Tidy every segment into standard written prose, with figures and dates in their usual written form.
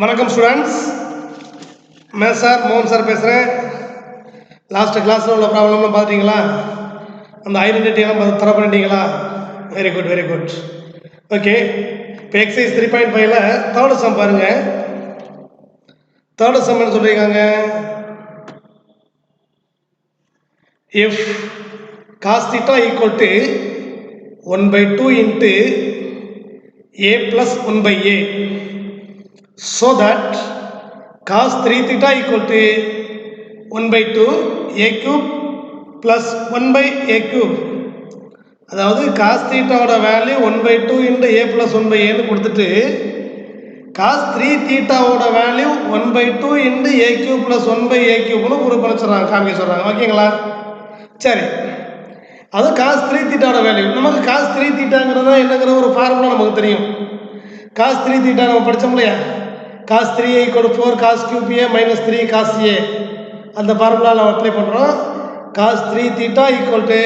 வணக்கம் students, maths sir மோகன் sir பேசுகிறேன். லாஸ்ட்டு கிளாஸில் உள்ள ப்ராப்ளம்லாம் பார்த்துட்டீங்களா? அந்த ஐடென்டிட்டியெல்லாம் தர பண்ணிட்டீங்களா? Very good very good. Okay, இப்போ எக்ஸசைஸ் 3.5ல் தேர்டு சம் பாருங்கள். தேர்டு சம் என்ன சொல்லியிருக்காங்க? If cos theta equal to 1/2 into a plus 1/a, so that cos 3 theta equal to 1/2 a cube plus 1/a cube. அதாவது cos thetaவோட value 1/2 into a plus 1/a ன்னு கொடுத்துட்டு cos 3 thetaவோட value 1/2 into a cube plus 1/a cubeன்னு prove பண்ண சொல்கிறாங்க, காமிக்க சொல்கிறாங்க. ஓகேங்களா? சரி, அது cos 3 thetaவோட வேல்யூ. நமக்கு cos 3 thetaங்கிறதா என்னங்கிற ஒரு ஃபார்முலா நமக்கு தெரியும். cos 3 theta நம்ம படித்தோம் இல்லையா? cos 3a equal to 4 cos cube a minus 3 cos a. அந்த ஃபார்முலா நம்ம அப்ளை பண்ணுறோம். cos 3 theta equal to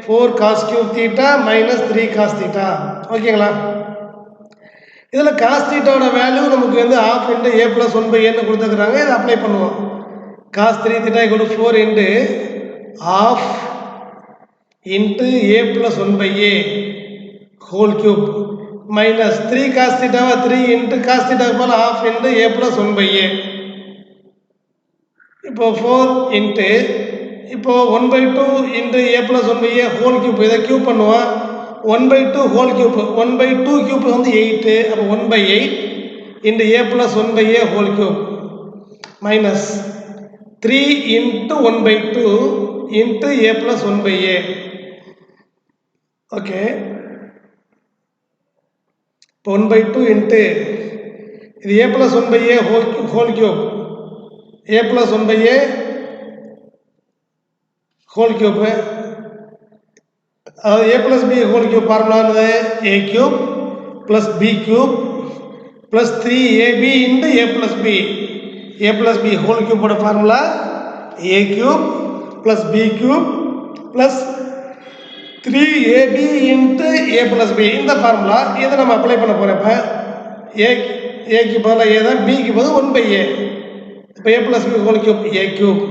4 cos cube theta minus 3 cos theta. ஓகேங்களா? இதில் cos thetaவோட வேல்யூ நமக்கு வந்து half into a plus 1/a கொடுத்துருக்குறாங்க. இதை அப்ளை பண்ணுவோம். cos 3 theta equal to 4 into half into a plus 1/a whole cube minus 3 cos theta 3 into cos theta போல half into a plus 1/a. இப்போ 4 into இப்போ 1/2 into a plus 1/a whole cube. இதை cube பண்ணுவோம். 1/2 whole cube, 1/2 cube வந்து 8. அப்போ 1/8 into a plus 1/a whole cube minus 3 into 1/2 into a plus 1/a. Okay, இப்போ 1/2 into இது a plus 1/a whole cube, a plus 1/a whole cube. அதாவது a plus b whole cube ஃபார்முலானது a cube plus b cube plus 3ab into a plus b. a plus b whole கியூப்போட formula a cube plus b cube plus 3ab into a plus b. இந்த formula இதை நம்ம apply பண்ண போகிறப்ப ஏக்கு பதிலாக ஏ தான், பிக்கு பதில் 1/a. இப்போ a plus b whole cube a cube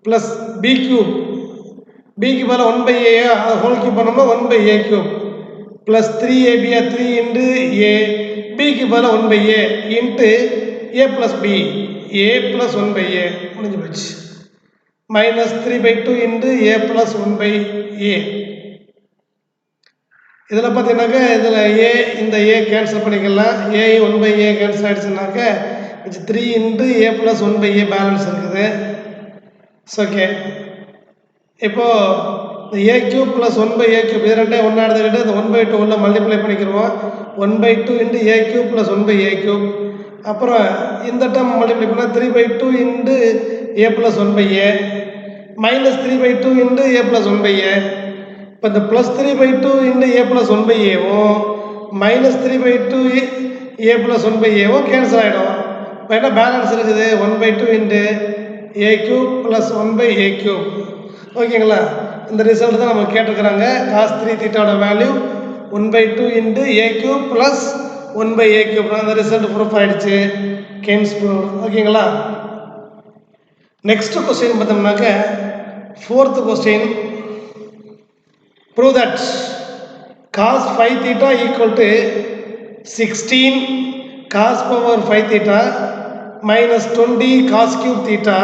plus b cube, பிக்கு பதிலாக 1/a அதை ஹோல் கியூப் பண்ணோம்னா 1/a cube plus 3ab 3 into a, பிக்கு பதிலாக 1/a into a plus b, a plus 1/a முடிஞ்சு போச்சு. Minus 3/2 into a plus 1/a. இதில் பார்த்தீங்கன்னாக்கா இதில் ஏ இந்த ஏ கேன்சல் பண்ணிக்கலாம். ஏ 1/a கேன்சல் ஆகிடுச்சுனாக்க இது 3 into a plus 1/a balance இருக்குது. ஓகே, இப்போது இந்த a cube plus 1/a cube இது ரெண்டே ஒன்றா எடுத்துக்கிட்டு இந்த 1/2 உள்ள மல்டிப்ளை பண்ணிக்கிறோம். 1/2 into a cube plus 1/a cube. அப்புறம் இந்த டேர்ம் மல்டிப்ளை பண்ணால் 3/2 into a plus 1/a minus 3/2 into a plus 1/a. இப்போ இந்த ப்ளஸ் 3/2 into a plus 1/aவும் மைனஸ் 3/2 a plus 1/aவும் கேன்சல் ஆகிடும். இப்போ என்ன பேலன்ஸ் இருக்குது? 1/2 into a cube plus 1/a cube. ஓகேங்களா? இந்த ரிசல்ட் தான் நம்ம கேட்டிருக்கிறாங்க. cos 3 தீட்டாவோட value 1/2 into a cube plus 1/a cube. அந்த ரிசல்ட் ப்ரூஃப் ஆகிடுச்சு. Hence proof. ஓகேங்களா? நெக்ஸ்ட் கொஸ்டின் பார்த்தோம்னாக்க fourth question. Prove that cos 5 theta equal to 16 cos power 5 theta minus 20 cos cube theta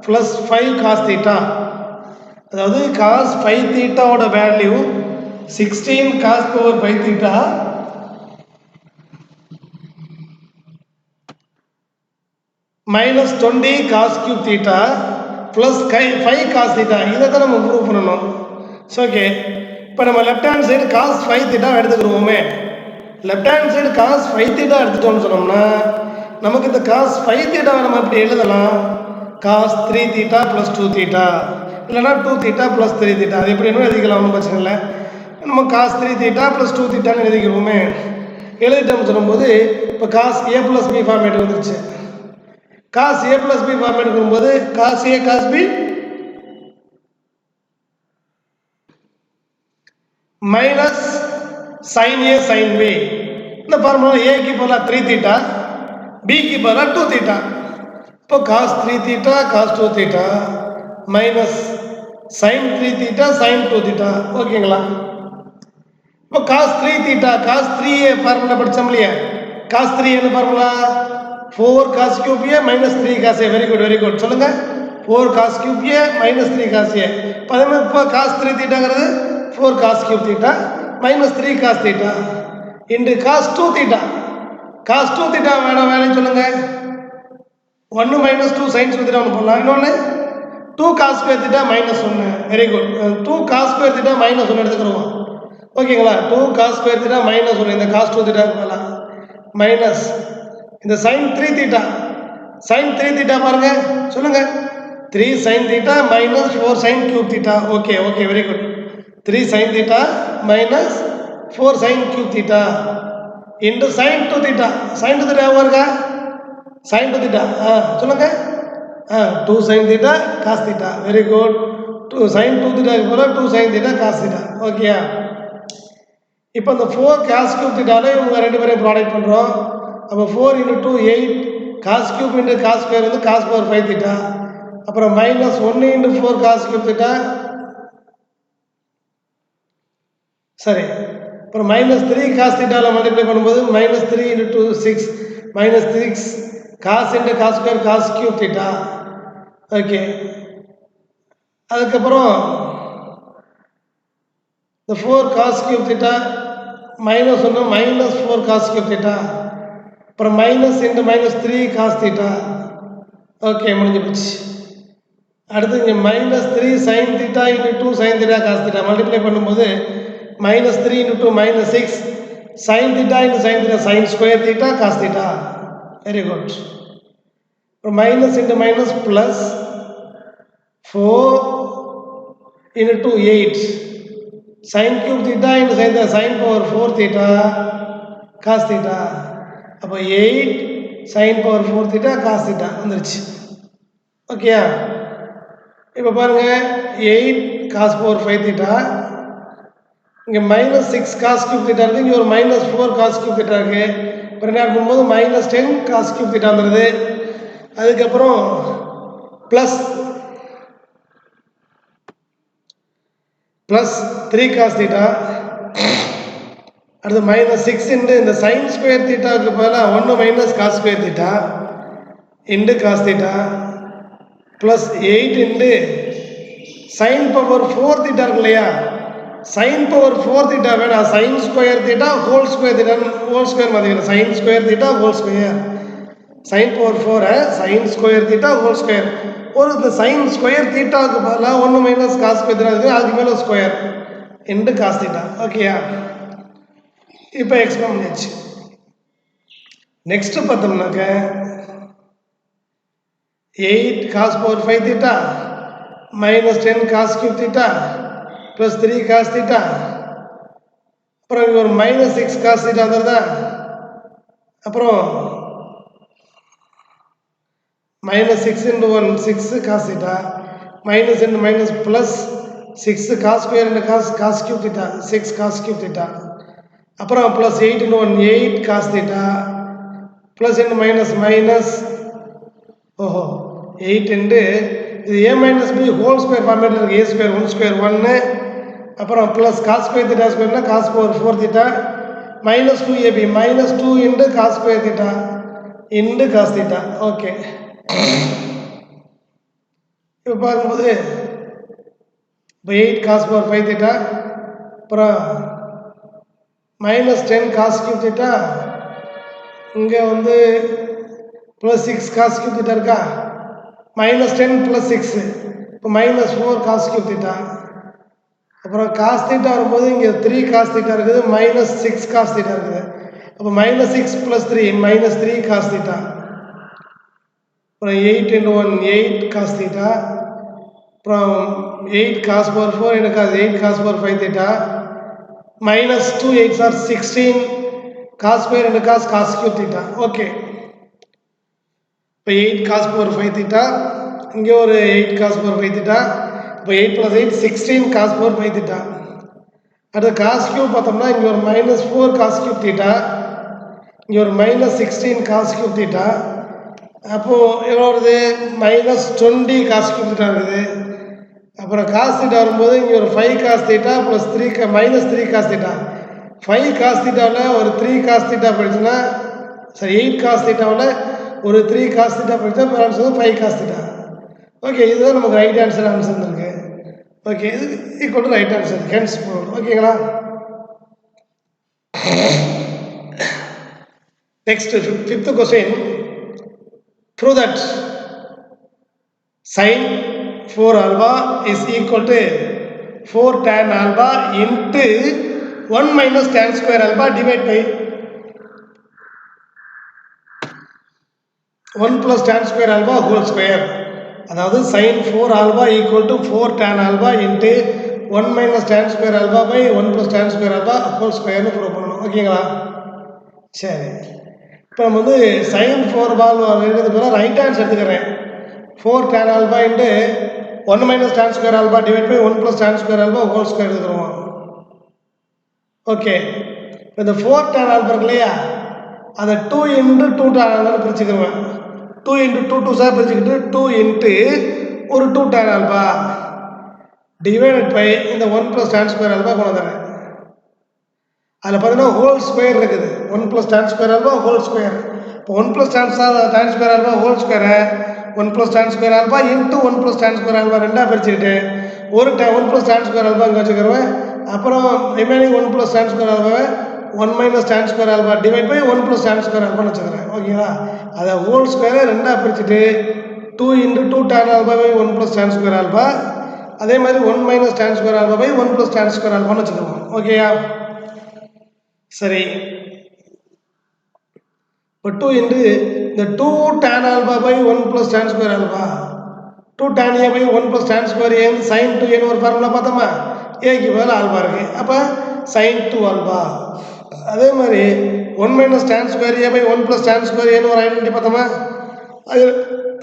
plus 5 cos theta. அதாவது cos 5 theta ஓட value 16 cos power 5 theta minus 20 cos cube theta plus 5 cos theta. இதை தான் நம்ம prove பண்ணணும். Okay, இப்போ நம்ம left hand side cos 5 theta எடுத்துக்கிடுவோமே. Left hand side cos 5 theta எடுத்துட்டோம்னு சொன்னோம்னா நமக்கு இந்த cos 5 theta நம்ம இப்படி எழுதலாம். cos 3 theta plus 2 theta இல்லைனா 2 theta plus 3 theta. அது எப்படி என்ன எழுதிக்கலாம், ஒன்றும் பிரச்சனை இல்லை. நம்ம cos 3 theta plus 2 theta எழுதிக்கிறோமே. எழுதிட்டோம்னு சொல்லும்போது இப்போ cos a plus b format வந்துருச்சு. cos a plus b format வரும்போது cos a cos b minus sin a sin b. இந்த ஃபார்முலா ஏக்கு பதிலாக 3 தீட்டா, பிக்கு பதிலாக 2 தீட்டா. இப்போ cos 3 theta cos 2 theta minus sine 3 theta sine 2 theta. ஓகேங்களா? இப்போ காஸ் 3 தீட்டா காஸ் 3 ஃபார்முலா படித்தோம் இல்லையா? காஸ் 3 என்ன formula? 4 cos cube a minus 3 cos a. Very good சொல்லுங்கள். 4 cos cube a minus 3 cos a. இப்போ காஸ் 3 தீட்டாங்கிறது 4 cos cube theta minus 3 cos theta into cos 2 theta. Cos 2 theta வேலைன்னு சொல்லுங்கள். 1 minus 2 sine theta ஒன்று போடலாம். இன்னொன்று 2 cos square theta minus 1. Very good. 2 cos square theta minus 1 எடுத்துக்கிறோம். ஓகேங்களா? 2 cos square theta minus 1 இந்த காஸ் 2 தீட்டா போகலாம். மைனஸ் இந்த சைன் 3 தீட்டா சைன் 3 தீட்டா பாருங்க சொல்லுங்க. 3 sine theta minus 4 sine cube theta. Okay very good. 3 sine theta minus 4 sine cube theta into sine 2 theta. Sine 2 theta எவ்வளோ இருக்கா? Sine 2 theta சொல்லுங்க. 2 sine theta cos theta. Very good. 2 sine 2 தீட்டாக்கு போல 2 sine theta cos theta. ஓகேயா? இப்போ இந்த 4 cos cube தீட்டாலே இவங்க ரெண்டு பேரையும் ப்ராடக்ட் பண்ணுறோம். அப்போ 4 into 2 8 cos cube into cos square வந்து காஸ் பவர் 5 தீட்டா. அப்புறம் minus 1 into 4 cos cube theta. சரி. அப்புறம் மைனஸ் 3 காஸ் தீட்டாவில் மல்டிப்ளை பண்ணும்போது minus 3 into 2 6 minus 6 cos into cos square cos cube theta. Okay. அதுக்கப்புறம் இந்த 4 cos cube theta minus 1 minus 4 cos cube theta. அப்புறம் minus into minus 3 cos theta. Okay முடிஞ்சு போச்சு. அடுத்து இங்கே minus 3 sine theta into 2 sine theta cos theta multiply பண்ணும்போது minus 3 into 2 minus 6 sine theta into sine theta sine square theta cos theta. Very good. அப்புறம் minus into minus plus 4 into 2 8 sine cube theta into sine theta sine power 4 theta cos theta. அப்போ 8 sine power 4 theta cos theta வந்துருச்சு. ஓகேயா? இப்போ பாருங்கள் 8 cos power 5 theta இங்கே minus 6 cos cube theta இருக்குது. இங்கே ஒரு மைனஸ் 4 காஸ் கியூப் தீட்டா இருக்குது. அப்புறம் என்ன பண்ணும்போது மைனஸ் 10 காஸ் கியூப் தீட்டா வந்துடுது. அதுக்கப்புறம் ப்ளஸ் 3 காஸ் தீட்டா. அடுத்து மைனஸ் 6 இன்டு இந்த சைன் ஸ்கொயர் தீட்டாவுக்கு பதிலாக 1 minus cos square theta into cos theta plus 8 into sine power 4 theta இருக்கு இல்லையா? சைன் பவர் 4 தீட்டா வேணாம். Sine square theta whole square theta whole square மாதிரி sine square theta whole square sine power 4 sine square theta whole square. ஒரு இந்த sine square தீட்டாவுக்கு பதிலாக 1 minus cos square theta இருக்குது. அதுக்கு மேலே ஸ்கொயர் இன்டு காஸ் தீட்டா. ஓகேயா? இப்போ எக்ஸ்பிளைன் பண்ணியாச்சு. நெக்ஸ்ட்டு பார்த்தோம்னாக்க 8 cos power 5 theta minus 10 cos cube theta plus 3 cos theta. அப்புறம் இங்கே ஒரு மைனஸ் 6 காஸ் தீட்டா வந்துடுதா? அப்புறம் minus 6 into 1 6 cos theta minus into minus plus 6 cos square into cos cube theta 6 cos cube theta. அப்புறம் plus 8 into 1 8 cos theta plus into minus minus 8 into இது a minus b whole square ஃபார்மேட்டில் இருக்குது. ஏ square 1 square 1 அப்புறம் plus cos square theta ஸ்கொயர்னா cos power 4 theta minus 2ab minus 2 into cos square theta into cos theta. Okay. இப்போ பார்க்கும்போது இப்போ 8 cos power 5 theta அப்புறம் minus 10 cos cube theta இங்கே வந்து ப்ளஸ் 6 காஸ் கியூப் தீட்டா இருக்கா? Minus 10 plus 6 இப்போ minus 4 cos cube theta. அப்புறம் cos theta வரும்போது இங்கே 3 காஸ் தீட்டா இருக்குது மைனஸ் 6 காஸ் தீட்டா இருக்குது. அப்போ minus 6 plus 3 minus 3 cos theta. அப்புறம் 8 இன்டு 1 8 காஸ் தீட்டா அப்புறம் 8 cos power 4 into cos 8 cos power 5 theta minus 2 8s are 16 cos square into cos cube theta. Okay. இப்போ 8 cos power 5 theta இங்கே ஒரு 8 cos power 5 theta. இப்போ 8 + 8 16 cos power 5 theta. அடுத்து cos cube பார்த்தோம்னா இங்கே ஒரு minus 4 cos cube theta இங்கே ஒரு -16 cos cube theta. அப்போது எவ்வளோ வருது? -20 cos cube theta இருக்குது. அப்புறம் cos theta வரும்போது இங்கே ஒரு 5 cos theta plus -3 cos theta. 5 cos thetaவில் ஒரு 3 cos theta போயிடுச்சுன்னா, சரி 8 cos thetaவில் ஒரு 3 cos theta போயிடுச்சுன்னா பேலன்ஸ் வந்து 5 cos theta. ஓகே, இதுதான் நமக்கு ரைட் ஆன்சர் இருக்கு. ஓகே, இது equal to right answer. Hence proved. ஓகேங்களா? Next, fifth question. Prove that sin 4 alpha is equal to 4 tan alpha into 1 minus tan square alpha divided by 1 plus tan square alpha whole square. அதாவது sin 4 alpha equal to 4 tan alpha into 1 minus tan square alpha by 1 plus tan square alpha whole square னு prove பண்ணணும். ஓகேங்களா? சரி, இப்போ நம்ம வந்து sin 4 இருக்கிறது போல ரைட் ஹேண்ட்ஸ் எடுத்துக்கிறேன். 4 tan alpha into 1 minus tan square alpha divided by 1 plus tan square alpha whole square எடுத்துக்கிறோம். ஓகே, இப்போ இந்த 4 tan alpha இருக்கு இல்லையா, அதை 2 into 2 tan alpha பிரிச்சுக்கிறேன். 2 into 2 2 சார் பிரிச்சுக்கிட்டு 2 into ஒரு 2 tan alpha டிவைடட் பை இந்த 1 plus tan square alpha கொண்டு வந்துடுறேன். அதில் பார்த்தீங்கன்னா ஹோல் ஸ்கொயர் இருக்குது. 1 plus tan square alpha whole square. இப்போ 1 plus tan square alpha whole ஸ்கொயரை 1 plus tan square alpha into 1 plus tan square alpha ரெண்டாக பிரிச்சுக்கிட்டு ஒரு 1 plus tan square alpha இங்கே வச்சுக்கிறேன். அப்புறம் remaining 1 plus tan square alpha 1 minus tan square alpha divide by 1 plus tan square alpha வச்சுக்கிறேன். ஓகேங்களா? அதை whole ஸ்கொயரை ரெண்டாக பிரிச்சுட்டு 2 into 2 tan alpha by 1 plus tan square alpha, அதே மாதிரி 1 minus tan square alpha by 1 plus tan square alpha வச்சுக்கிறோம். ஓகேயா? சரி, இப்போ 2 into இந்த 2 tan alpha by 1 plus tan square alpha, 2 tan a by 1 plus tan square a sin 2a ஒரு formula பார்த்தோமா, ஏக்கு பதில் ஆல்பா இருக்கு. அப்போ sin 2 alpha. அதே மாதிரி 1 minus tan square a by 1 plus tan square a ஒரு ஐடென்டிட்டி பார்த்தோமா,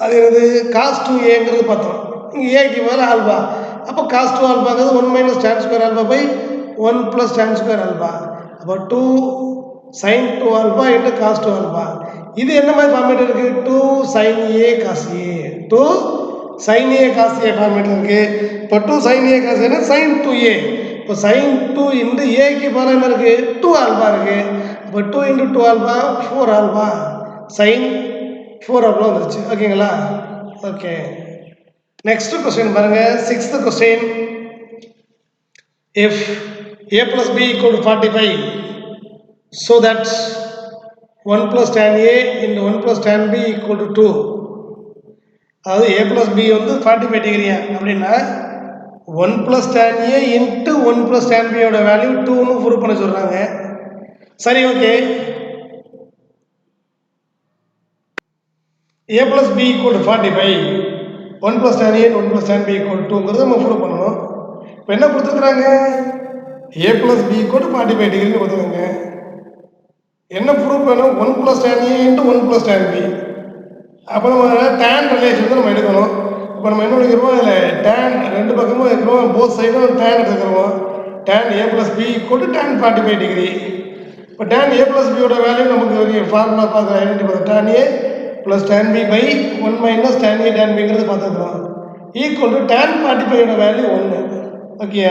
அது என்னது cos 2aங்கிறது பார்த்தோம். இங்கே ஏக்கு பதில் ஆல்பா. அப்போ cos 2 alphaங்கிறது 1 minus tan square alpha by 1 plus tan square alpha. அப்போ 2 sin 2 alpha into cos 2 alpha. இது என்ன மாதிரி ஃபார்மேட் இருக்கு? 2 sin a cos a, 2 sin a cos a format இருக்கு. இப்போ 2 sin a cos a sin 2a. இப்போ sin 2 into a க்கு பதிலா என்ன இருக்கு? 2 alpha இருக்கு. இப்போ 2 into 2 alpha 4 alpha, sin 4 alpha வந்துருச்சு. ஓகேங்களா? ஓகே, நெக்ஸ்ட் கொஸ்டின் பாருங்க. 6th question. If a plus b equal to 45, so that 1 plus tan a into 1 plus tan b equal to 2. அதாவது a plus b வந்து 45 டிகிரியா அப்படின்னா 1 plus tan a into 1 plus tan b யோட value 2ன்னு prove பண்ண சொல்கிறாங்க. சரி, okay. a plus b equal to 45, 1 plus tan a and 1 plus tan b equal to 2ங்கிறது நம்ம prove பண்ணணும். இப்போ என்ன கொடுத்துருக்குறாங்க? a plus b equal to 45 டிகிரின்னு கொடுத்துருங்க. என்ன ப்ரூவ் பண்ணணும்? 1 plus tan a into 1 plus tan b. அப்போ நம்ம tan ரிலேஷன் தான் நம்ம எடுக்கணும். இப்போ நம்ம என்ன எடுக்கிறோம்? அதில் tan ரெண்டு பக்கமும் இருக்கிறோம், போத் சைடும் tan எடுத்துக்கிறோம். tan a plus b equal to tan 45 degree. இப்போ tan a plus b யோட வேல்யூ நமக்கு ஃபார்முலா பார்க்குற ஐடென்டி பார்த்தோம். tan a plus tan b by 1 minus tan a tan bங்கிறது பார்த்துக்கிறோம். ஈக்குவல் டு tan 45 யோட வேல்யூ 1. ஓகே,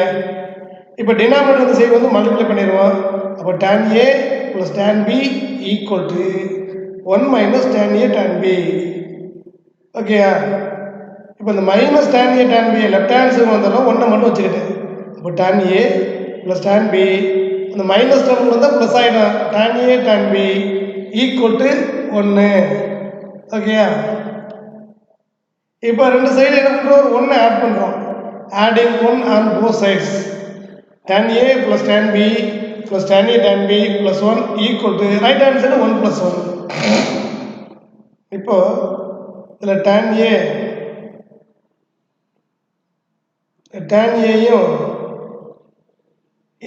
இப்போ denominator இந்த side வந்து மல்டிப்ளை பண்ணிடுவோம். அப்போ tan a plus tan b equal to 1 minus tan a tan b. ஓகேயா? இப்போ இந்த minus tan a tan b left hand side வந்தாலும் 1 மட்டும் வச்சுக்கிட்டேன். அப்போ tan a plus tan b, அந்த மைனஸ் டேர்ம் வந்தால் ப்ளஸ் ஆகிடும். tan a tan b equal to 1. ஓகேயா? இப்போ ரெண்டு சைடு என்ன பண்ணுறோம்? 1 ஆட் பண்ணுறோம். Adding 1 on both sides. tan a plus tan b plus tan a tan b plus 1 equal to right hand side 1 plus 1. இப்போ இதில் tan aயும்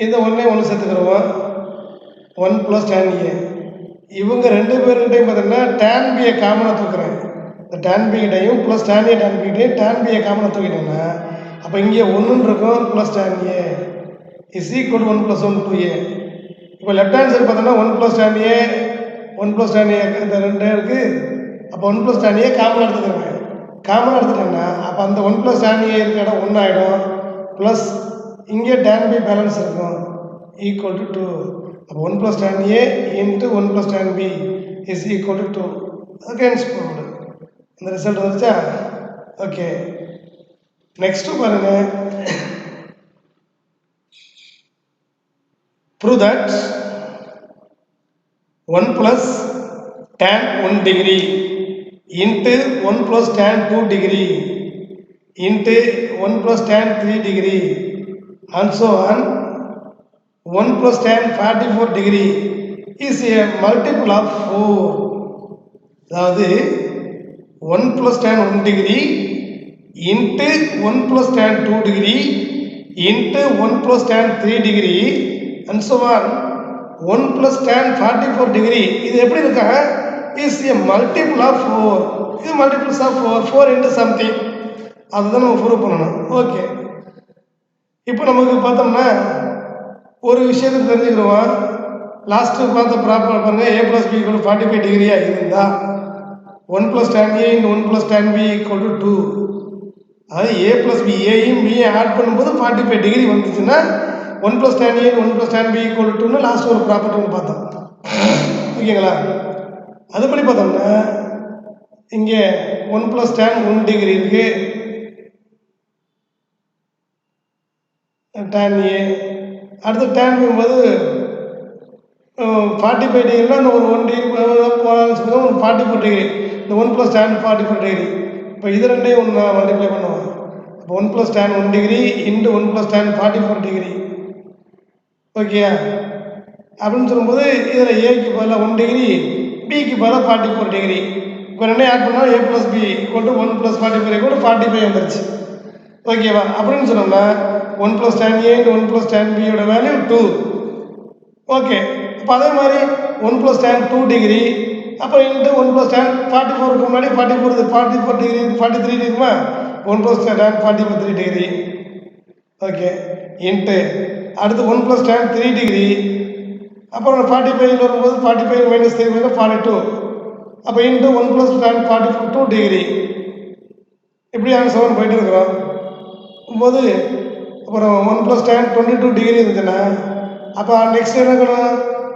இந்த ஒன்று சேர்த்துக்கிறோம். 1 plus tan a. இவங்க ரெண்டு பேருக்கிட்டையும் பார்த்தீங்கன்னா tan b காமனாக தூக்குறேன். இந்த tan b கிட்டையும் plus tan a tan b கிட்டையும் tan b காமனாக தூக்கிட்டோம்னா அப்போ இங்கே 1 இருக்கும் plus tan a is equal to 1 plus 1 2a. இப்போ லெஃப்ட் ஹேண்ட் சைடு பார்த்தோம்னா 1 plus tan a 1 + tan a இந்த 2 இருக்குது. அப்போ 1 + tan a காமனாக எடுத்துக்கிறேங்க. காமனாக எடுத்துட்டேன்னா அப்போ அந்த 1 + tan a இருக்கிற இடம் 1 ஆகிடும். ப்ளஸ் இங்கே tan b பேலன்ஸ் இருக்கும் ஈக்குவல் டு 2. அப்போ 1 + tan a into 1 + tan b is equal to 2. Against proved. இந்த ரிசல்ட் வந்துச்சா? ஓகே. நெக்ஸ்ட்டு பாருங்கள். Prove that 1 + tan 1 degree into 1 + tan 2 degree into 1 + tan 3 degree and so on 1 + tan 44 degree is a multiple of 4. அதாவது 1 + tan 1 degree into 1 + tan 2 degree into 1 + tan 3 degree and so on 1 + tan 44 degree. இது எப்படி இருக்கா? Is a multiple of 4. இது multiples of 4 into something. அதுதான் நம்ம prove பண்ணணும். Okay. இப்போ நமக்கு பார்த்தோம்னா ஒரு விஷயத்தை தெரிஞ்சுக்கிறோம். லாஸ்ட்டு பார்த்த ப்ராப்பர் பாருங்க. a + b = 45 டிகிரியாக இருந்தால் 1 + tan a into 1 + tan b = 2. அதாவது a + b ஏயும் பியும் ஆட் பண்ணும்போது 45 டிகிரி வந்துச்சுன்னா 1 + tan a 1 + tan b = 2ன்னு last ஒரு ப்ராப்பர்ட்டி ஒன்று பார்த்தோம். ஓகேங்களா? அதுபடி பார்த்தோம்னா இங்கே 1 + tan 1 டிகிரி இருக்கு. tan a அடுத்து tan போது 45 டிகிரினா இந்த ஒரு 1 டிகிரி போனாலும் சொல்லுங்கள் ஒரு 44 டிகிரி. இந்த 1 + tan 44 டிகிரி. இப்போ இது ரெண்டையும் ஒன்று மல்டிப்ளை பண்ணுவோம். இப்போ 1 + tan 1 degree into 1 + tan 44 degree. ஓகேயா? அப்படின்னு சொல்லும்போது இதில் ஏக்கு பதிலாக 1 டிகிரி, பிக்கு பதிலாக 44 டிகிரி. இப்போ ரெண்டையும் ஆட் பண்ணால் a + b = 1 + 44 = 45 வந்துருச்சு. ஓகேவா? அப்படின்னு சொன்னோம்னா 1 + tan a into 1 + tan b யோட வேல்யூ 2. ஓகே. இப்போ அதே மாதிரி 1 + tan 2 டிகிரி அப்போ இன்ட்டு 1 + tan 44க்கு முன்னாடி 44 degree 43 டிகிரிமா 1 + tan 43 degree. Okay. Into அடுத்து 1 + tan 3 டிகிரி அப்புறம் 45 வரும்போது 45 - 3 = 42. அப்போ இன்ட்டு 1 + tan 42 டிகிரி. இப்படி ஆன்சர் போயிட்டு இருக்கிறோம் போது அப்புறம் 1 + tan 22 டிகிரி இருந்துச்சுன்னா அப்போ நெக்ஸ்ட் என்ன இருக்கணும்?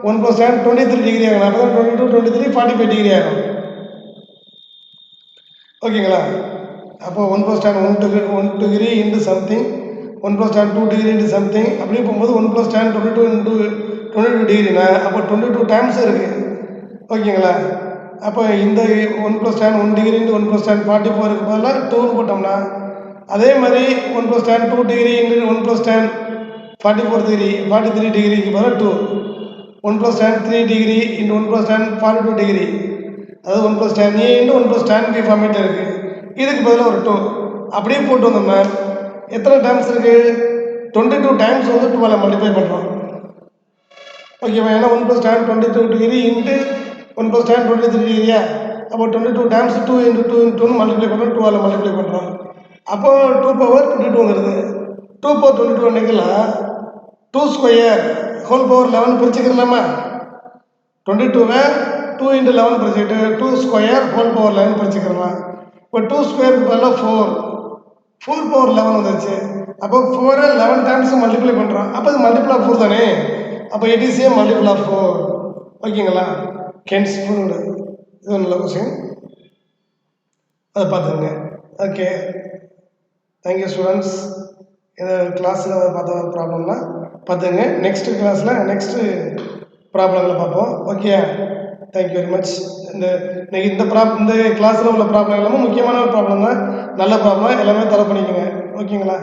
1 + tan 23 டிகிரி ஆகணும். அப்போ தான் 22 23 45 டிகிரி ஆகும். ஓகேங்களா? அப்போ 1 + tan 1 degree into something 1 + tan 2 degree into something அப்படியே போகும்போது 1 + tan 22 இன்ட்டு 22 டிகிரினா அப்போ 22 டைம்ஸ் இருக்குது. ஓகேங்களா? அப்போ இந்த 1 + tan 1 டிகிரி இன்ட்டு 1 + tan 44க்கு பதிலாக 2ன்னு போட்டோம்னா அதே மாதிரி 1 + tan 2 டிகிரி இன்ட்டு 1 + tan 43 டிகிரிக்கு பதிலாக 2. 1 + tan 3 degree into 1 + tan 42 degree. அதாவது 1 + tan a into 1 + tan b ஃபார்மேட்டில் இருக்குது. இதுக்கு பதிலாக ஒரு 2 அப்படியே போட்டு வந்தோம்னா எத்தனை டைம்ஸ் இருக்குது? 22 டைம்ஸ் வந்து 2ஆல் மல்டிப்ளை பண்ணுறோம். ஓகேவா? ஏன்னா 1 + tan 22 டிகிரி இன்ட்டு 1 + tan 23 டிகிரியா? அப்போ 22 டைம்ஸ் 2 × 2 × 2ன்னு மல்டிப்ளை பண்ணுறோம். 2ஆல் மல்டிப்ளை பண்ணுறோம். அப்போ 2 × 22 வருது. 2 × 22 அன்றைக்கெல்லாம் 2 square whole power 11 பிரிச்சுக்கலாமா? 22வை 2 × 11 பிரிச்சுக்கிட்டு 2 square whole power 11 பிரிச்சுக்கலாம். இப்போ 2 ஸ்கொயருக்கு பதிலாக 4 பவர் 11 வந்துச்சு. அப்போ 4 11 டைம்ஸ் மல்டிப்ளை பண்ணுறோம். அப்போ இது மல்டிபிள் ஆஃப் 4 தானே? அப்போ it is a multiple of 4. ஓகேங்களா? Hence proved. இது ஒரு நல்ல கொஸ்டின். அதை பார்த்துங்க. ஓகே. Thank you students. இந்த கிளாஸில் பார்த்த ப்ராப்ளம்லாம் பார்த்துங்க. நெக்ஸ்ட்டு கிளாஸில் நெக்ஸ்ட்டு ப்ராப்ளங்களை பார்ப்போம். ஓகே. Thank you very much. இந்த கிளாஸில் உள்ள ப்ராப்ளம் எல்லாமே முக்கியமான ப்ராப்ளம் தான். நல்ல ப்ராப்ளம் எல்லாமே தர பண்ணிக்கோங்க. ஓகேங்களா?